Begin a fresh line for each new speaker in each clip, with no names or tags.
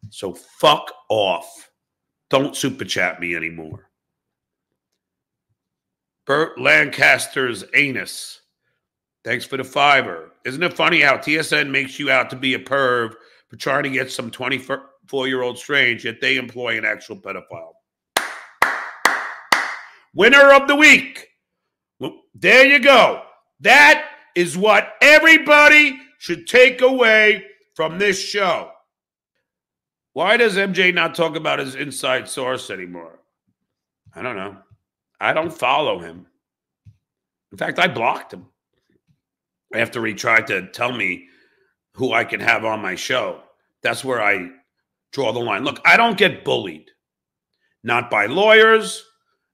So fuck off. Don't super chat me anymore. Burt Lancaster's anus. Thanks for the $5. Isn't it funny how TSN makes you out to be a perv for trying to get some 24-year-old strange, yet they employ an actual pedophile? Winner of the week. Well, there you go. That is what everybody should take away from this show. Why does MJ not talk about his inside source anymore? I don't know. I don't follow him. In fact, I blocked him after he tried to tell me who I can have on my show. That's where I draw the line. Look, I don't get bullied. Not by lawyers,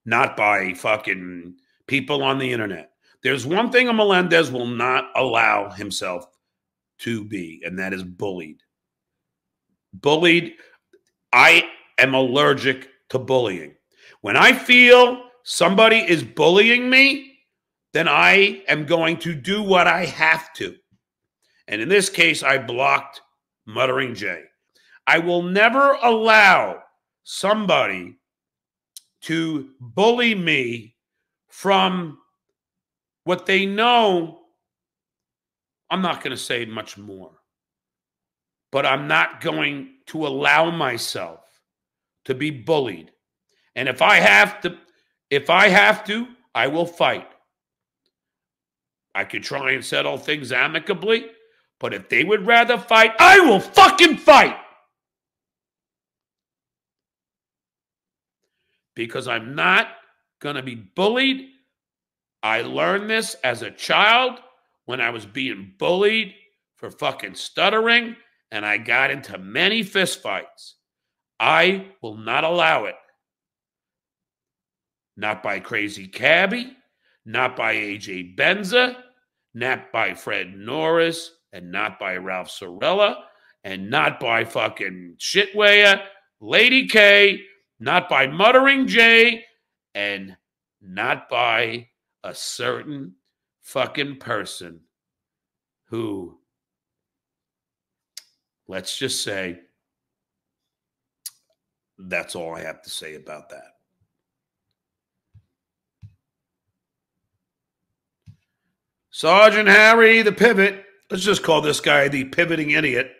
not by fucking people on the internet. There's one thing a Melendez will not allow himself to be, and that is bullied. Bullied. I am allergic to bullying. When I feel somebody is bullying me, then I am going to do what I have to. And in this case, I blocked Muttering Jay. I will never allow somebody to bully me from what they know. I'm not going to say much more, but I'm not going to allow myself to be bullied. And if I have to, I will fight. I could try and settle things amicably, but if they would rather fight, I will fucking fight. Because I'm not going to be bullied. I learned this as a child when I was being bullied for fucking stuttering, and I got into many fistfights. I will not allow it. Not by Crazy Cabby, not by AJ Benza, not by Fred Norris, and not by Ralph Sorella, and not by fucking Shitwaya, Lady K, not by Muttering Jay, and not by a certain fucking person who, let's just say, that's all I have to say about that. Sergeant Harry, the pivot. Let's just call this guy the pivoting idiot.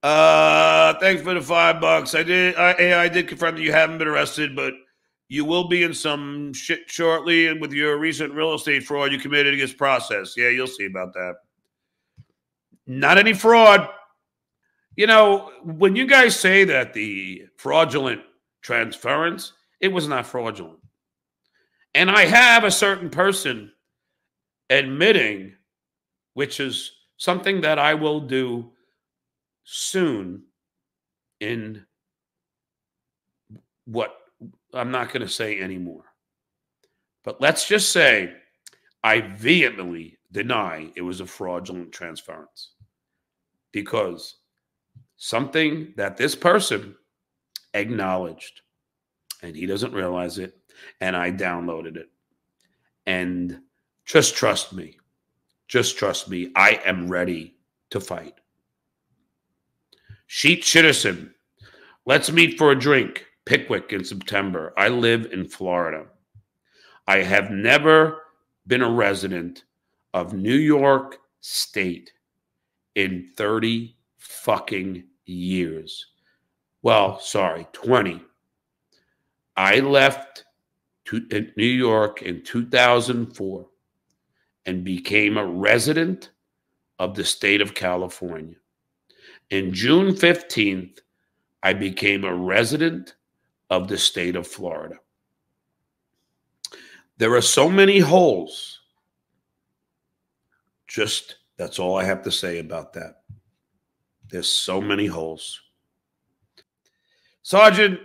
Thanks for the $5. I did confirm that you haven't been arrested, but you will be in some shit shortly. And with your recent real estate fraud you committed against process. Yeah, you'll see about that. Not any fraud. You know, when you guys say that the fraudulent transference, it was not fraudulent. And I have a certain person admitting, which is something that I will do soon in what I'm not going to say anymore. But let's just say I vehemently deny it was a fraudulent transference because something that this person acknowledged, and he doesn't realize it, and I downloaded it. And just trust me. Just trust me. I am ready to fight. Sheet Shitterson, let's meet for a drink. Pickwick in September. I live in Florida. I have never been a resident of New York State in 30 fucking years. Well, sorry, 20. I left New York in 2004 and became a resident of the state of California. In June 15th, I became a resident of the state of Florida. There are so many holes. Just, that's all I have to say about that. There's so many holes. Sergeant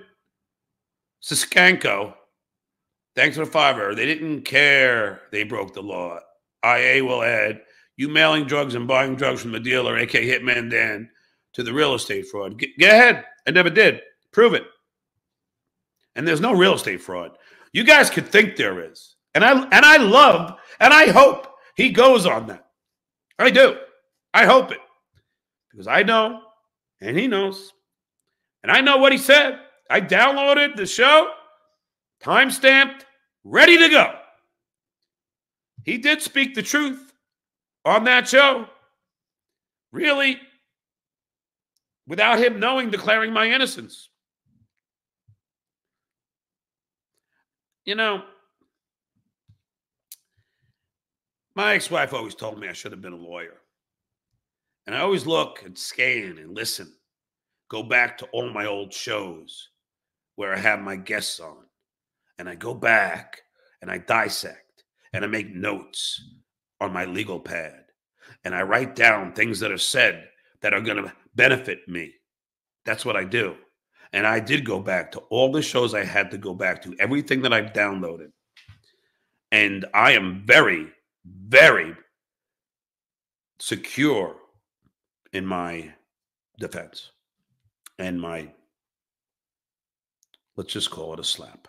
Siskanko, thanks for the $5. They didn't care they broke the law. IA will add, you mailing drugs and buying drugs from the dealer, a.k.a. Hitman Dan, to the real estate fraud. Go ahead. I never did. Prove it. And there's no real estate fraud. You guys could think there is. And I love, and I hope he goes on that. I do. I hope it. Because I know, and he knows, And I know what he said. I downloaded the show, time-stamped, ready to go. He did speak the truth on that show. Really, without him knowing, declaring my innocence. You know, my ex-wife always told me I should have been a lawyer. And I always look and scan and listen, go back to all my old shows where I have my guests on. And I go back and I dissect and I make notes on my legal pad. And I write down things that are said that are going to benefit me. That's what I do. And I did go back to all the shows I had to go back to, everything that I've downloaded. And I am very, very secure in my defense and my, let's just call it a slap.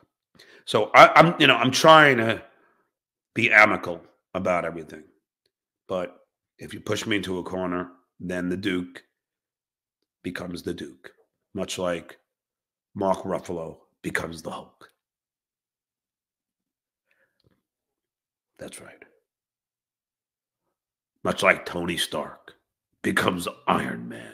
So I'm trying to be amicable about everything. But if you push me into a corner, then the Duke becomes the Duke, much like Mark Ruffalo becomes the Hulk. That's right. Much like Tony Stark becomes Iron Man.